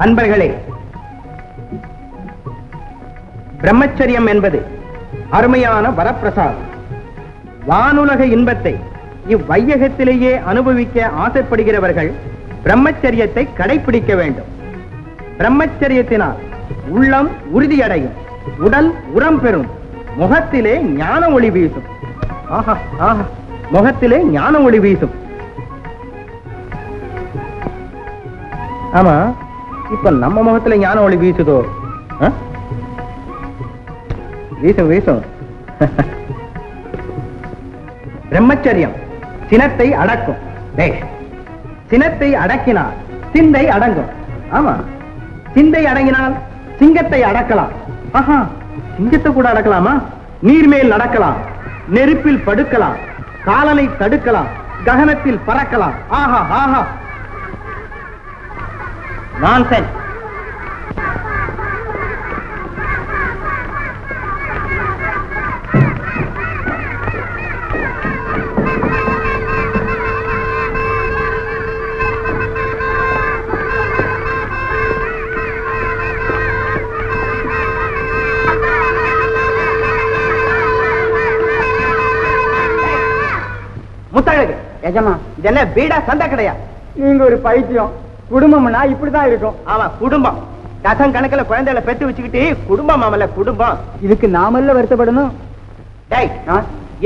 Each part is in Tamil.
அன்பர்களே, பிரம்மச்சரியம் என்பது அருமையான வரப்பிரசாதம். வானுலக இன்பத்தை இவ்வையகத்திலேயே அனுபவிக்க ஆசைப்படுகிறவர்கள் பிரம்மச்சரியத்தை கடைபிடிக்க வேண்டும். பிரம்மச்சரியத்தினால் உள்ளம் உறுதியடையும், உடல் உரம் பெறும், முகத்திலே ஞான ஒளி வீசும். ஆஹா ஆஹா, முகத்திலே ஞான ஒளி வீசும். ஆமா, இப்ப நம்ம முகத்துல ஞான ஒளி வீசுதோ? வீசும் வீசும். பிரம்மச்சரியம் சினத்தை அடக்கும். சினத்தை அடக்கினால் சிந்தை அடங்கும். ஆமா, சிந்தை அடங்கினால் சிங்கத்தை அடக்கலாம். ஆஹா, சிங்கத்தை கூட அடக்கலாமா? நீர்மேல் நடக்கலாம், நெருப்பில் படுக்கலாம், காலனை தடுக்கலாம், ககனத்தில் பறக்கலாம். ஆஹா ஆஹா, நான்சென்ஸ். முத்தழகு எஜமா, இதென்ன வீடா சண்டை கிடையா? நீங்க ஒரு பைத்தியம். குடும்பம்னா இப்படிதான் இருக்கும். ஆமா, குடும்பம். டசன் கணக்குல குழந்தைகளை பெத்து வச்சுக்கிட்டு குடும்பம் ஆமல குடும்பம். இதுக்கு நாமல்ல வருத்தப்படணும்.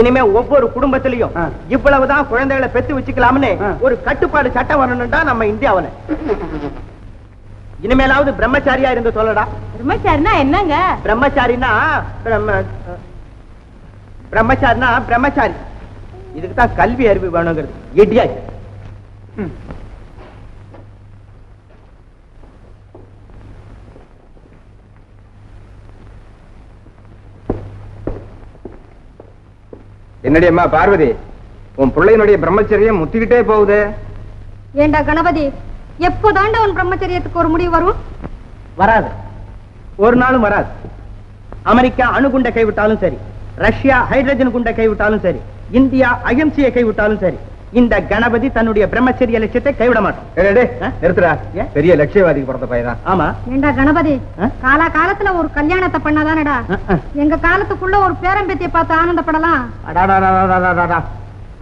இனிமே ஒவ்வொரு குடும்பத்திலையும் இவ்வளவுதான் குழந்தைகளை பெத்து வச்சுக்கலாம்னு ஒரு கட்டுப்பாடு சட்டம் வரணும்டா நம்ம இந்தியாவில. இனிமேலாவது பிரம்மச்சாரியா இருந்து சொல்லடா. பிரம்மச்சாரினா என்னங்க? பிரம்மச்சாரினா பிரம்மச்சாரினா பிரம்மச்சாரி. இதுக்கு தான் கல்வி அறிவு வேணுங்கிறது. இடியா என்னடி அம்மா பார்வதி, உன் பிள்ளையினுடைய பிரம்மச்சரியம் முத்திக்கிட்டே போகுது. ஏண்டா கணபதி, எப்போதாண்டா உன் பிரம்மச்சரியத்துக்கு ஒரு முடிவு வரும்? வராது, ஒரு நாளும் வராது. அமெரிக்கா அணுகுண்டை கைவிட்டாலும் சரி, ரஷ்யா ஹைட்ரஜன் குண்டை கைவிட்டாலும் சரி, இந்தியா அகிம்சையை கைவிட்டாலும் சரி, இந்த கணபதி தன்னுடைய பிரம்மச்சரிய லட்சியத்தை கைவிட மாட்டோம். நிறுத்துறா, பெரிய லட்சியவாதிக்கு பிறந்த பையன். ஆமா. ஏண்டா கணபதி, காலா காலத்துல ஒரு கல்யாணத்தை பண்ணாதானடா எங்க காலத்துக்குள்ள ஒரு பேரம்பேத்தியை பார்த்து ஆனந்தப்படலாம்.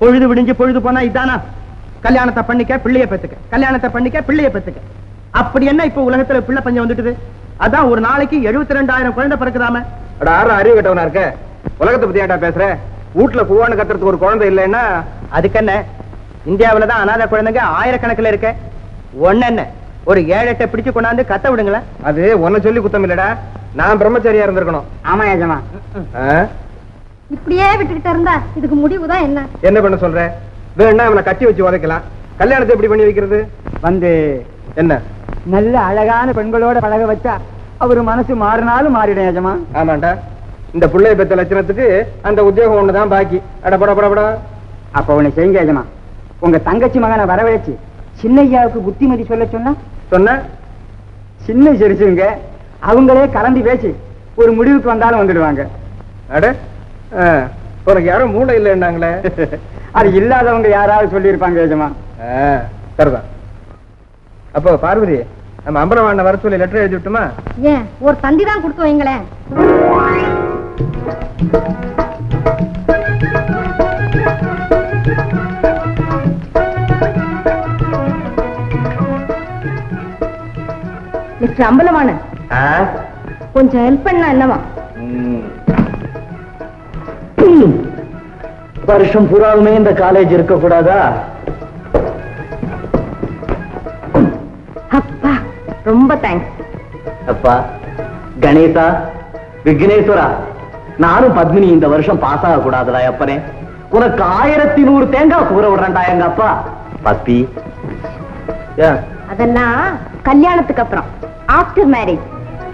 பொழுது விடிஞ்சு பொழுது போனா இதானா? கல்யாணத்தை பண்ணிக்க பிள்ளைய பெத்துக்க, கல்யாணத்தை பண்ணிக்க பிள்ளைய பெத்துக்க. அப்படி என்ன இப்ப உலகத்துல பிள்ளை பஞ்சம் வந்துட்டுது? அதான் ஒரு நாளைக்கு 72,000 குழந்தை பிறக்குதாம. அறிவு கட்டவனா இருக்க, உலகத்தை பத்தி ஏன்டா பேசுற? வீட்டுல குவான்னு கத்துறதுக்கு ஒரு குழந்தை இல்லைன்னா அதுக்கு என்ன? இந்தியாவிலதான் அநாத குழந்தைங்க ஆயிரக்கணக்கில் இருக்க. ஒன்னு என்ன, ஒரு 7-8 பிடிச்சு கொண்டாந்து கத்த விடுங்களேன். அது ஒன்ன சொல்லி குத்தம் இல்லடா, நான் பிரம்மச்சாரியா இருந்திருக்கணும். ஆமா ஏஜமா. இப்படியே விட்டுக்கிட்டு இருந்தா இதுக்கு முடிவுதான் என்ன? என்ன பண்ண சொல்ற? வேணா அவனை கட்டி வச்சு உதைக்கலாம். கல்யாணத்தை எப்படி பண்ணி வைக்கிறது? என்ன நல்ல அழகான பெண்களோட பழக வச்சா அவரு மனசு மாறினாலும் மாறிடும் ஏஜமா. ஆமாண்டா, இந்த பிள்ளைய பெத்த லட்சணத்துக்கு அந்த உத்தியோகம் ஒண்ணுதான் பாக்கி. அடப்படப்படப்படா. அப்ப ஒண்ணு செய்யுங்க ஏஜமா, உங்க தங்கச்சி மகனை வரவழைச்சு சின்னையாவுக்கு புத்திமதி சொல்ல சொன்ன சின்ன சிரிச்சுங்க அவங்களே கலந்து பேசி ஒரு முடிவுக்கு வந்தாலும் வந்துடுவாங்க. அட, உனக்கு யாரும் மூளை இல்லைன்னாங்களே. அது இல்லாதவங்க யாராவது சொல்லி இருப்பாங்க ஏஜமா. சரிதான். அப்போ பார்வதி, நம்ம அம்பலவாண வர சொல்லி லெட்டர் எழுதி விட்டுமா? ஏன், ஒரு தந்தி தான் கொடுத்து வைங்களேன். மிஸ்டர் அம்பலவாண, கொஞ்சம் ஹெல்ப் பண்ணா என்னவா? வருஷம் பூராவுமே இந்த காலேஜ் இருக்க கூடாதா? அப்பா, ரொம்ப தேங்க்ஸ். அப்பா கணேசா, விக்னேஸ்வரா, நானும் பத்மினி இந்த வருஷம் பாஸ் ஆக கூடாதுடா. அப்பனே, உனக்கு 1100 தேங்காய் கூற விடுறேன்டா எங்க அப்பா. பத்தி அதெல்லாம் கல்யாணத்துக்கு அப்புறம், ஆஃப்டர் மேரேஜ்,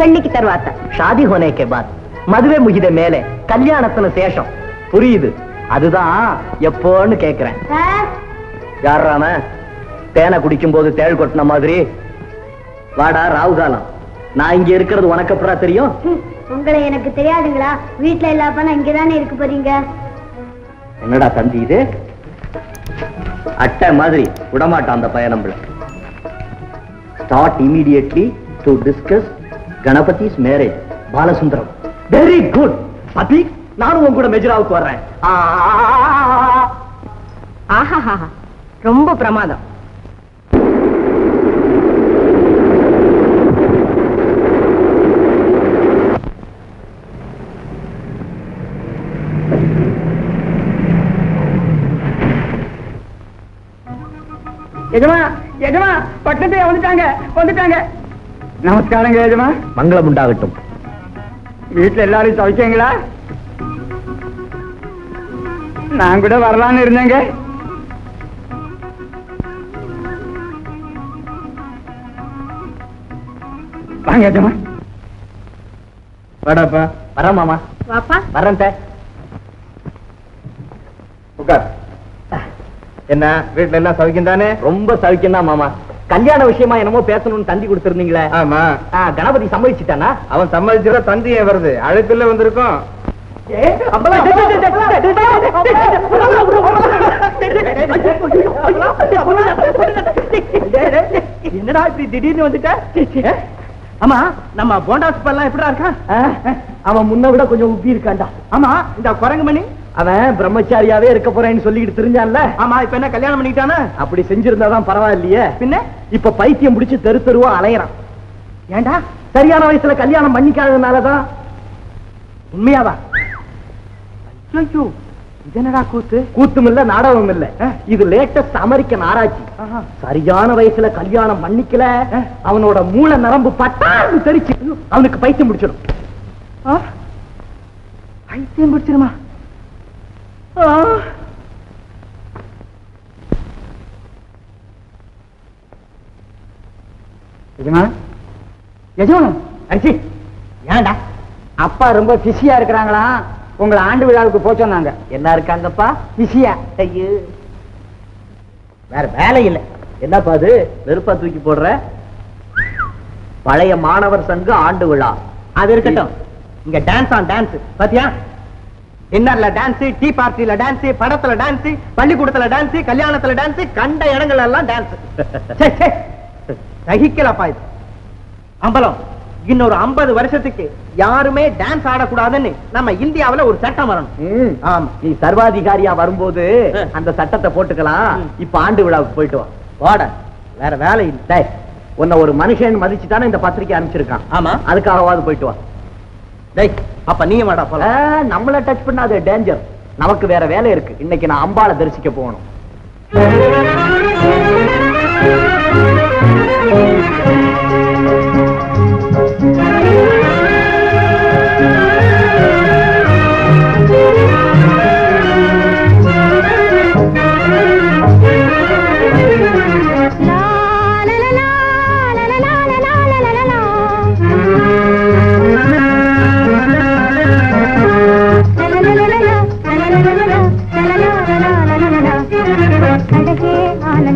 பெண்ணிக்கு தருவாத்த. ஷாதி ஹோனே கே பாத் மதுவே முகித மேலே கல்யாணத்துல சேஷம். புரியுது, அதுதான் எப்போன்னு கேக்குறேன். யாராம தேனை குடிக்கும் போது தேள் கொட்டின மாதிரி வாடா ராவு காலம். நான் இங்க இருக்கிறது உனக்கு அப்புறம் தெரியும்? உங்களை எனக்கு தெரியாதுங்களா? வீட்டுல இல்லாம இங்கதானே இருக்கு போறீங்க. என்னடா தம்பி இது? அட்டை மாதிரி விடமாட்டான் அந்த பையன். நம்மள start immediately to discuss Ganapathi's marriage. Balasundaram. Very good. பதி, நானும் உன் கூட மெஜராவுக்கு வர்றேன். ஆஹா, ரொம்ப பிரமாதம். எஜமா, எஜமா, பக்கத்துல வந்துட்டாங்க. நமஸ்காரங்க எஜமா. மங்களம் உண்டாகட்டும். வீட்டுல எல்லாரும் சமைச்சீங்களா? நான் கூட வரலான்னு இருந்தேங்க. வாங்க எஜமா. வாடாப்பா. வரேன் மாமா. வாப்பா. வரேன் சார். உட்கார். என்ன வீட்டுல எல்லாம் சௌக்கியம் தானே? ரொம்ப சௌக்கியம் தான் மாமா. கல்யாண விஷயமா என்னமோ பேசணும்னு தந்தி கொடுத்திருந்தீங்களே. ஆமா. கணபதி சம்மதிச்சுட்டானா? அவன் சம்மதிச்சுட தந்தியே வருது. அழைப்பில்ல வந்திருக்கோம். என்னடா இப்படி திடீர்னு வந்துட்ட? ஆமா, நம்ம போண்டா சுப்பெல்லாம் எப்படிடா இருக்கான்? அவன் முன்ன விட கொஞ்சம் உப்பி இருக்கான்டா. ஆமா, இந்த குரங்கு மணி அவன் பிரம்மச்சாரியாவே இருக்க போறேன்னு சொல்லிட்டு தெரிஞ்சான்ல. ஆமா, இப்ப என்ன கல்யாணம் பண்ணிட்டானா? அப்படி செஞ்சிருந்தாதான் பரவாயில்லையே. பின்ன இப்ப பைத்தியம் பிடிச்சு தெரு தெருவா அலையறான். ஏண்டா? சரியான வயசுல கல்யாணம் பண்ணிக்காததுனாலதான். உண்மையாவா? ஐயோ, இது என்னடா கூத்து? கூத்தும் இல்ல, நாடகம் இல்ல. இது லேட்டஸ்ட் அமெரிக்கன் ஆராய்ச்சி. சரியான வயசுல கல்யாணம் பண்ணிக்கல, அவனோட மூளை நரம்பு பட்டான்னு தெரிச்சு அவனுக்கு பைத்தியம் பிடிச்சிடும். பைத்தியம் பிடிச்சிருமா? ஏன்டா? அப்பா ரொம்ப பிஸியா இருக்கிறாங்களா? உங்களை ஆண்டு விழாவுக்கு போக சொன்னாங்க. என்ன இருக்காங்கப்பா? பிஸியா? ஐயோ, வேற வேலை இல்ல. என்னப்பா அது வெறுப்பா தூக்கி போடுற? பழைய மாணவர் சங்க ஆண்டு விழா. அது இருக்கட்டும். இங்க டான்ஸ் ஆன் டான்ஸ் பாத்தியா? டின்னர்ல டான்ஸ், டீ பார்ட்டில டான்ஸ், படத்துல டான்ஸ், பள்ளிக்கூடத்துல டான்ஸ், கல்யாணத்துல டான்ஸ், கண்ட இடங்கள் எல்லாம் டான்ஸ். சகிக்கலப்பா இது. அம்பலம், இன்னொரு 50 வருஷத்துக்கு யாருமே டான்ஸ் ஆடக்கூடாதுன்னு நம்ம இந்தியாவுல ஒரு சட்டம் வரணும். ஆமா, நீ சர்வாதிகாரியா வரும்போது அந்த சட்டத்தை போட்டுக்கலாம். இப்ப ஆண்டு விழாவுக்கு போயிட்டு வா. வாட, வேற வேலை இல்லை. உன்னை ஒரு மனுஷன் மதிச்சுதானே இந்த பத்திரிக்கை அனுப்பிச்சிருக்கான். ஆமா, அதுக்காகவாது போயிட்டு வா. டேய், அப்ப நீ வாடா போலாம். நம்மள டச் பண்ணாத, டேஞ்சர். நமக்கு வேற வேலை இருக்கு. இன்னைக்கு நான் அம்பாளை தரிசிக்க போகணும். அழகே ஆன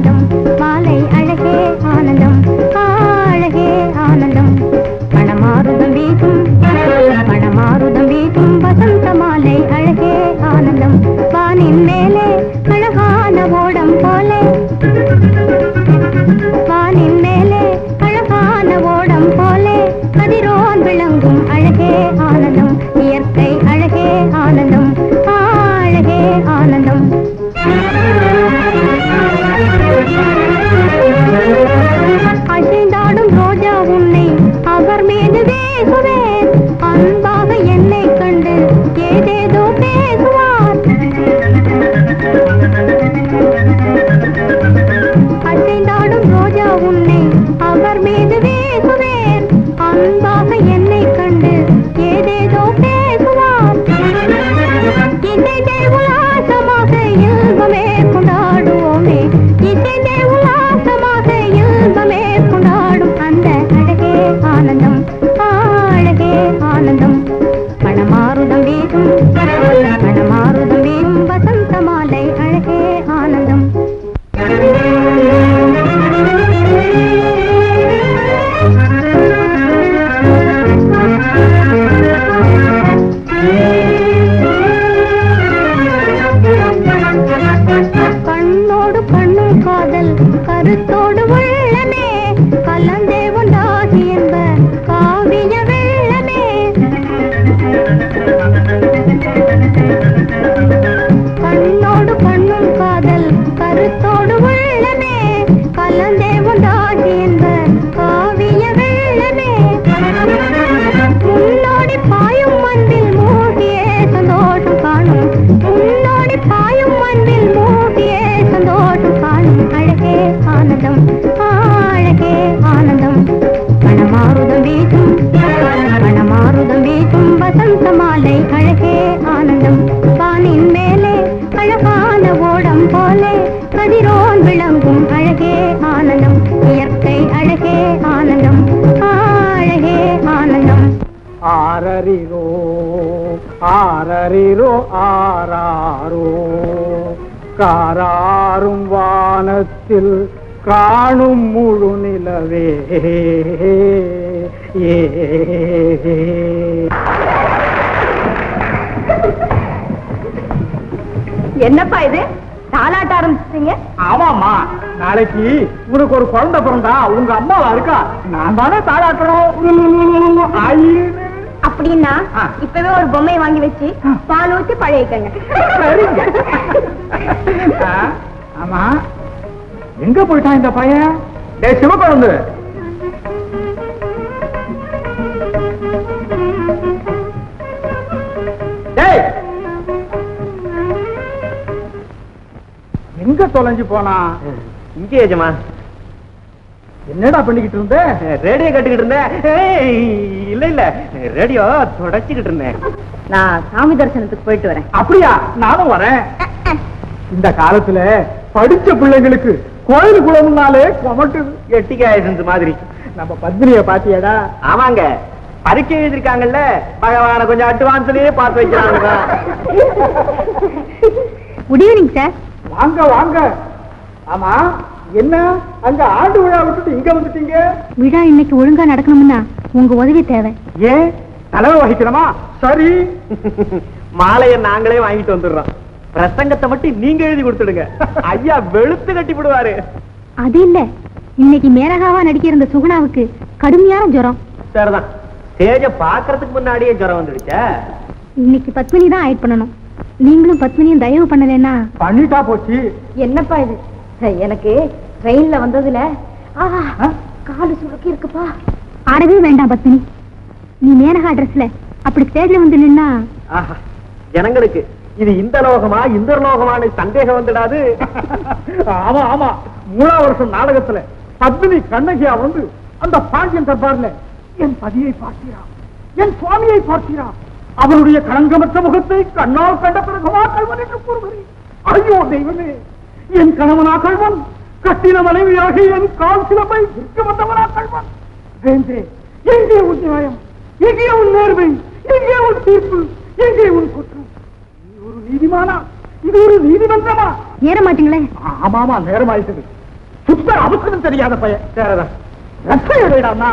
அமுதாசி என்ப காவிய வெள்ளமே முன்னோடி பாயும் மண்ணில் மூழ்கியே சந்தோஷம் காணும் முன்னோடி பாயும் மண்ணில் மூழ்கியே சந்தோஷம் காணும் அழகே ஆனந்தம் அழகே ஆனந்தம் மணமாருதம் வீசும் வசந்த மாலை அழகே ஆனந்தம் வானின் மேலே அழகான ஓடம் போலே கதிரோன் விளங்கும் அழகே ஆனந்தம் இயற்கை அழகே ஆனந்தம் அழகே ஆனந்தம் ஆரரிரோ ஆரரிரோ ஆராரோ காராரும் வானத்தில் காணும் முழு நிலவே ஏ என்னப்பா இது தாலாட்ட ஆரம்பிச்சிட்டீங்க ஆமாமா நாளைக்கு உனக்கு ஒரு குழந்தை பிறந்தா உங்க அம்மாவா இருக்கா நான் தானே தாளாட்டணும் அப்படின்னா இப்பவே ஒரு பொம்மையை வாங்கி வச்சு பால் ஊத்தி பழையக்கங்க சரிங்க ஆமா எங்க போயிட்டான் இந்த பையன் டேய் சிவகுழந்து டேய் எங்க தொலைஞ்சு போனா இங்கே ஏஜமா என்னடா பண்ணிக்கிட்டு இருந்த ரேடியோ கட்டுக்கிட்டு இருந்தேன் இல்ல இல்ல ரேடியோ தொடச்சுக்கிட்டு இருந்தேன். நான் சாமி தரிசனத்துக்கு போயிட்டு வரேன். அப்படியா? நானும் வரேன். இந்த காலத்துல படிச்ச பிள்ளைங்களுக்கு கோயில் குளம்னாலே கொமட்டு எட்டிக்காய செஞ்ச மாதிரி. நம்ம பத்னிய பாத்தியாடா? ஆமாங்க, பரீட்சை எழுதிருக்காங்கல்ல, பகவான கொஞ்சம் அட்வான்ஸ்லயே பார்த்து வைக்கிறாங்க. Good evening sir. வாங்க வாங்க. ஆமா, என்ன அங்க ஆண்டு விழா விட்டுட்டு இங்க வந்துட்டீங்க? விழா இன்னைக்கு ஒழுங்கா நடக்கணும்னா உங்க உதவி தேவை. ஏன் தலைமை வகிக்கணுமா? சரி, மாலையை நாங்களே வாங்கிட்டு வந்துடுறோம். பிரசங்கத்தை மட்டும் நீங்க எழுதி கொடுத்துடுங்க, ஐயா வெளுத்து கட்டி விடுவாரு. அது இல்ல, இன்னைக்கு மேனகாவா நடிக்கிற இந்த சுகுணாவுக்கு கடுமையான ஜுரம். சரிதான், ஸ்டேஜ பாக்குறதுக்கு முன்னாடியே ஜுரம் வந்துடுச்சா? இன்னைக்கு பத்மினி தான் ஆயிட் பண்ணணும். நீங்களும் பத்மினியும் தயவு பண்ணலன்னா பண்ணிட்டா போச்சு. என்னப்பா இது? எனக்கு ட்ரெயின்ல வந்ததுல காலு சுருக்கி இருக்குப்பா. ஆடவே வேண்டாம் பத்மினி, நீ மேனகா ட்ரெஸ்ல அப்படி ஸ்டேஜ்ல வந்து நின்னா ஜனங்களுக்கு இது இந்த லோகமா இந்த லோகமான சந்தேகம் வந்துடாது. ஆமா ஆமா, 3ஆம் வருஷம் நாடகத்துல பத்மினி கண்ணகியா வந்து அந்த பாண்டியன் தர்பார்ல என் பதியை பார்த்தீரா, என் சுவாமியை பார்த்தீரா, அவருடைய களங்கமற்ற முகத்தை கண்ணால் கண்ட பிறகுமா கல்வன் என்று கூறுகிறேன். ஐயோ தெய்வமே, என் கணவனா கல்வன், கட்டின மனைவியாக என் கால் சிலப்பை விற்க வந்தவனா கல்வன். வேந்தே, எங்கே உன் நியாயம், எங்கே உன் நேர்மை, எங்கே உன் தீர்ப்பு, எங்கே உன் குற்றம்? நீ ஒரு நீதிமானா? இது ஒரு நீதிமன்றமா? ஏற மாட்டீங்களே? ஆமாமா, நேரம் ஆயிட்டது. சுத்த அவசரம் தெரியாத பையன். சேரதான் ரத்தையடைடாமா.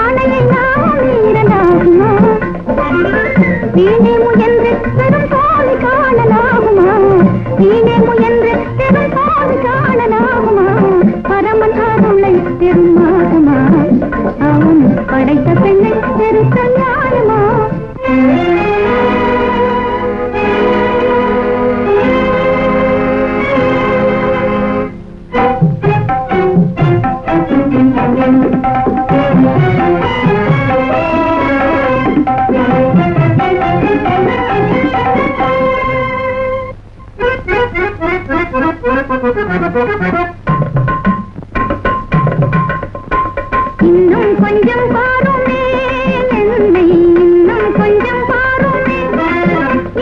ஆணையை நாம் மீறலாகுமா வீணே முயன்று பெரும் தோல்வி காணலாகுமா வீணே முயன்று பெரும் தோல்வி காணலாகுமா பரமன் அருளை பெருமாகுமா அவன் படைத்த பெண்ணை பெருத்த நியாயமா இன்னும் கொஞ்சம் பாருமே என்னை இன்னும் கொஞ்சம் பாருமே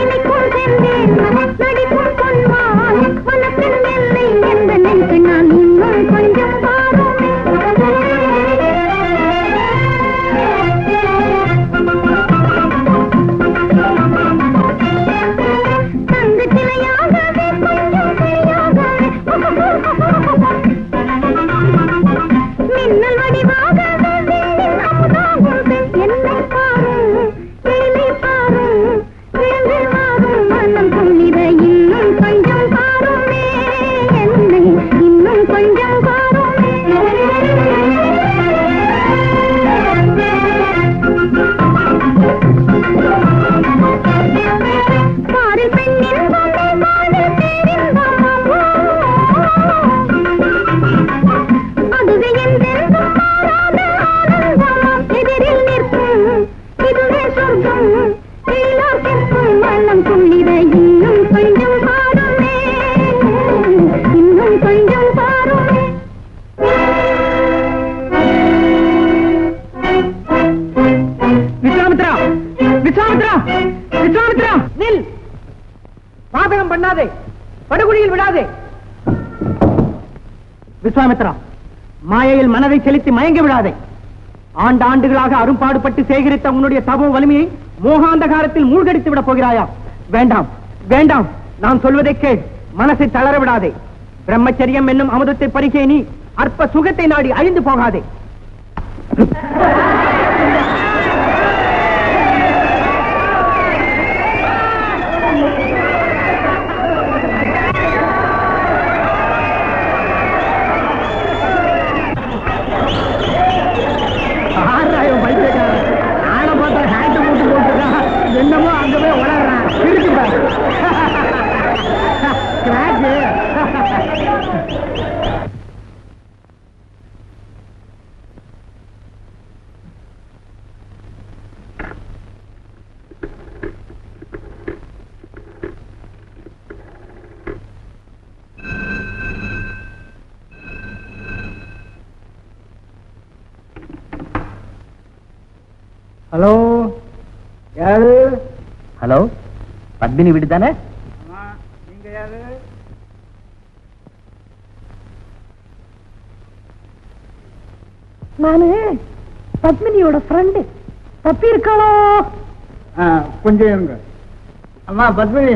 இனிக்குள் சென்றேன் நடிக்கும் கொள்வான் மனத்தில் என்னை எந்த நெஞ்சு நான் இன்னும் கொஞ்சம் பாருமே தங்கு சிலையாகவே கொஞ்சம் சரியாகவே மின்னல் வடிவாக என்னை பாரும் என்னை பாரும் வேண்டில் வாரும் மனம் துணித இன்னும் கொஞ்சம் பாருமே என்னை இன்னும் கொஞ்சம் பாருமே பாரில் பெண்ணின் பொம்மை பாடல் தெரிந்தாமோ அதுவே என்றென்றும் மாறாத ஆனந்தமாம் எதிரில் நிற்கும் இதுவே சொர்க்கம் எல்லாத்திற்கும் மனம் துள்ளிட இன்னும் கொஞ்சம் பாருமே இன்னும் கொஞ்சம் பாருமே விஸ்வாமித்ரா விஸ்வாமித்ரா விஸ்வாமித்ரா நில் பாதகம் பண்ணாதே படுகுழியில் விடாதே விஸ்வாமித்ரா மாயையில் மனதை செலுத்தி மயங்கி விடாதே ஆண்டாண்டுகளாக அரும்பாடுபட்டு சேகரித்த உன்னுடைய தபோ வலிமையை மோகாந்தகாரத்தில் மூழ்கடித்து விடப் போகிறாயா வேண்டாம் வேண்டாம் நான் சொல்வதை கேள் மனசை தளர விடாதே பிரம்மச்சரியம் என்னும் அமுதத்தை பறிகே நீ அற்ப சுகத்தை நாடி அழிந்து போகாதே என்னமோ அங்கவே உளறான் ஹலோ யாரு ஹலோ பத்மினி வீடு தானே? நீங்க யாரு? நானு பத்மினியோட ஃப்ரெண்டு தப்பி இருக்காளோ கொஞ்சம் இருங்க. அம்மா பத்மினி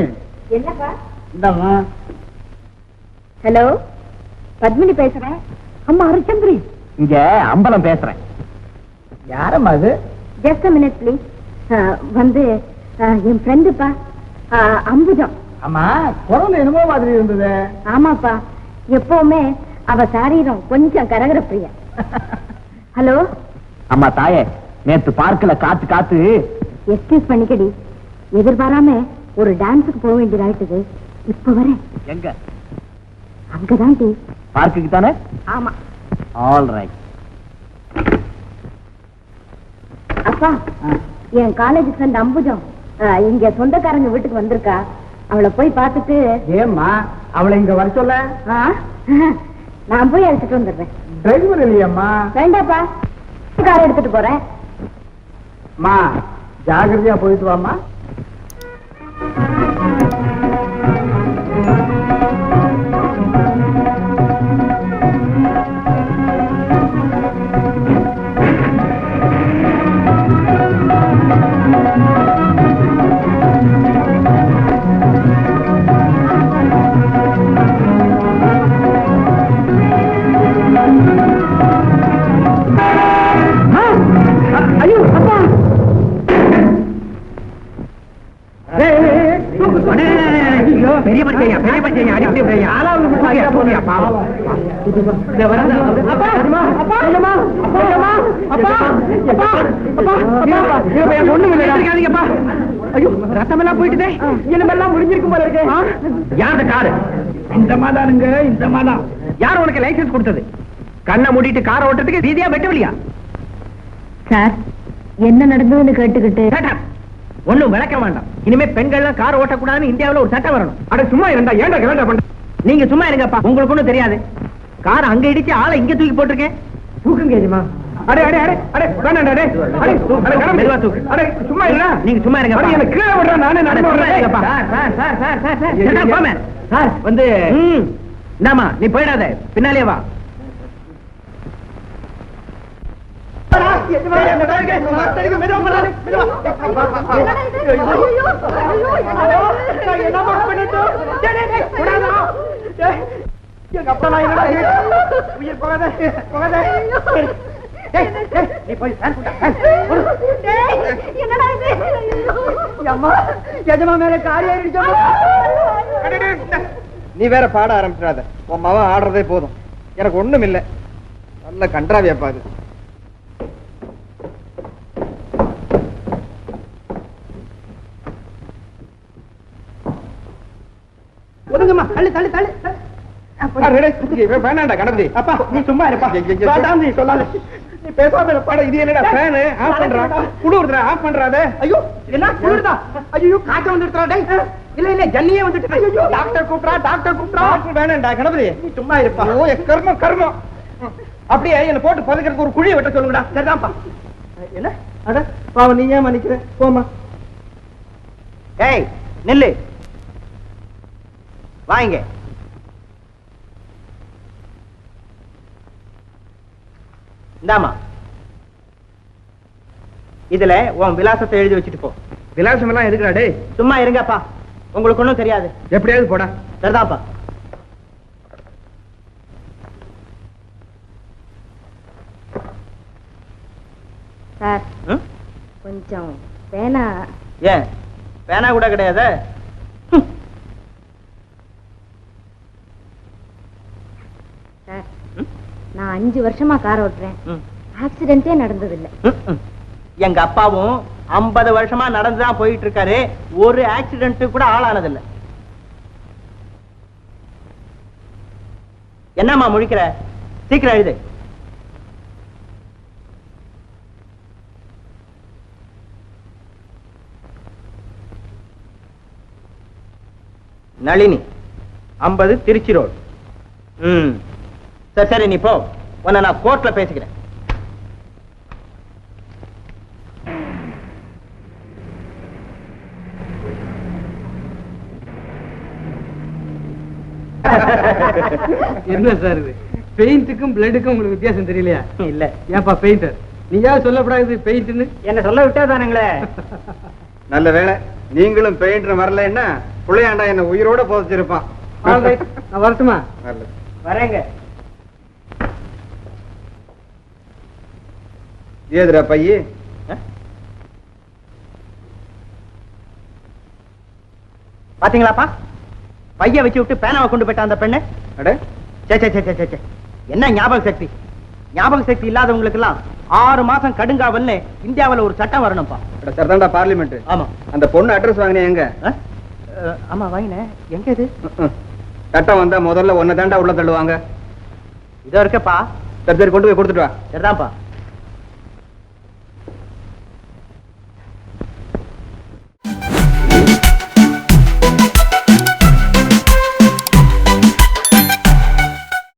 என்னப்பா இந்தாம்மா. ஹலோ பத்மினி பேசுறேன். அம்மா ஹரிச்சந்திரி இங்க அம்பலம் பேசுறேன். யாரம்மா அது? Just minute please. வந்து என் ஃப்ரெண்டுப்பா அம்புஜம். அம்மா குரல் என்னமோ மாதிரி இருந்தது. ஆமாப்பா எப்பவுமே அவ சாரீரம் கொஞ்சம் கரகர பிரியா. ஹலோ அம்மா தாயே, நேத்து பார்க்கல காத்து காத்து. எக்ஸ்கியூஸ் பண்ணிக்கடி, எதிர்பாராம ஒரு டான்ஸுக்கு போக வேண்டியதாயிட்டது. இப்ப வரேன். எங்க? அங்கதான் டி. பார்க்குக்கு தானே? ஆமா. All right. அப்பா என் காலேஜ் ஃப்ரெண்ட் அம்புஜம் இங்க சொந்தக்காரங்க வீட்டுக்கு வந்திருக்கா. அவளை போய் பார்த்துட்டு. ஏம்மா அவளை இங்க வர சொல்ல? நான் போய் அழைச்சிட்டு வந்துடுறேன். டிரைவர் இல்லையம்மா? வேண்டாப்பா, கார் எடுத்துட்டு போறேன். அம்மா ஜாகிரதையா போயிட்டு வாமா. பச்சையா பெரிய பச்சையா அடிப்படி பச்சையா ஆளாவது பச்சையா போறியா பாவம் இந்த வரது அப்பா அம்மா அப்பா அம்மா அப்பா அம்மா அப்பா அப்பா அப்பா அப்பா ஒண்ணும் இல்ல இருக்காதீங்கப்பா ஐயோ ரத்தம் எல்லாம் போயிடுதே எல்லாம் முடிஞ்சிருக்கும் போல இருக்கு யார் காரு இந்த மாதானுங்க இந்த மாதா யார் உனக்கு லைசன்ஸ் கொடுத்தது கண்ணை மூடிட்டு காரை ஓட்டுறதுக்கு ரீதியா வெட்டவில்லையா சார் என்ன நடந்ததுன்னு கேட்டுக்கிட்டு ஒண்ணும் விளக்க வேண்டாம் இனிமே பெண்கள்லாம் கார் ஓட்டக்கூடாதுன்னு இந்தியாவுல ஒரு சட்டம் வரணும் அட சும்மா இருந்தா ஏன்டா கலாட்டா பண்ற நீங்க சும்மா இருங்கப்பா உங்களுக்கு ஒண்ணும் தெரியாது கார் அங்க இடிச்சு ஆளை இங்க தூக்கி போட்டிருக்கேன் தூக்குங்க எஜமா அடே அடே அடே அடே வேண்டாம் அடே அடே மெதுவா தூக்கு. அடே சும்மா இல்ல நீங்க சும்மா இருங்க அடே எனக்கு கீழே விடுறேன் நானே நடந்து வரேன்ப்பா சார் வந்து இந்தாமா நீ போயிடாத பின்னாலே வா நீ வேற பாட ஆரம்பிச்சிடாத உன் மவன் ஆடுறதே போதும் எனக்கு ஒண்ணும் இல்ல நல்ல கன்றாவியப்பா அது ஒதுங்கம்மா தள்ளி தள்ளி தள்ளி வேணாண்டா கணபதி அப்பா நீ சும்மா இருப்பா வேண்டாம் நீ சொல்லாத நீ பேசாம பாட இது என்னடா ஃபேன் ஆஃப் பண்றா குடுறா ஆஃப் பண்றாதே ஐயோ என்ன குளிர்தா ஐயோ காய்ச்சல் வந்துடுறா டேய் இல்ல இல்ல ஜன்னியே வந்துட்டு ஐயோ டாக்டர் கூப்பிட்றா வேணாண்டா கணபதி நீ சும்மா இருப்பா ஓ கர்மம் கர்மம் அப்படியே என்ன போட்டு பதுக்கிறதுக்கு ஒரு குழியை வெட்ட சொல்லுங்கடா சரிதான்ப்பா என்ன அட பாவம் நீ ஏன் மன்னிக்கிற போமா ஏய் நில்லு வாங்க இந்தாமா இதுல உன் விலாசத்தை எழுதி வச்சுட்டு போ விலாசம் எல்லாம் எதுக்குடா டேய் சும்மா இருங்கப்பா உங்களுக்கு ஒண்ணும் தெரியாது எப்படியாவது போடா சரிதான்ப்பா சார் கொஞ்சம் வேணா ஏன் பேனா கூட கிடையாது சார் நான் 5 வருஷமா கார் ஓட்டுறேன் ஆக்சிடென்ட்டே நடந்ததில்லை எங்க அப்பாவும் 50 வருஷமா நடந்துதான் போயிட்டு இருக்காரு ஒரு ஆக்சிடென்ட் கூட ஆளானதில்லை என்னம்மா முழிக்கிற சீக்கிரம் எழுது நளினி 50 திருச்சி ரோடு சரி சரி நீ போ உன்னை நான் கோர்ட்ல பேசிக்கிறேன் என்ன சார் இது பெயிண்ட்டுக்கும் பிளட்டுக்கும் உங்களுக்கு வித்தியாசம் தெரியலையா இல்ல ஏன்பா பெயிண்டர் நீயா சொல்லப்படாது பெயிண்ட்னு என்ன சொல்ல விட்டாதானுங்களே நல்ல வேளை நீங்களும் பெயிண்டர் வரல என்ன புள்ளையாண்டா என்ன உயிரோட போதிச்சிருப்பான் நான் வரட்டுமா வரேங்க ஏதுடா பைய பாத்தீங்களாப்பா பைய வச்சு விட்டு பேனாவை கொண்டு போயிட்டா அந்த பெண்ணு அட சே என்ன ஞாபக சக்தி இல்லாதவங்களுக்கு எல்லாம் 6 மாசம் கடுங்காவல்னு இந்தியாவுல ஒரு சட்டம் வரணும்ப்பா சரிதான்டா பார்லிமெண்ட் ஆமா அந்த பொண்ணு அட்ரஸ் வாங்கினே எங்க ஆமா வாங்கினேன் எங்க இது சட்டம் வந்தா முதல்ல ஒன்ன தாண்டா உள்ள தள்ளுவாங்க இதோ இருக்கப்பா சரி கொண்டு போய் கொடுத்துட்டு வா சரிதான்ப்பா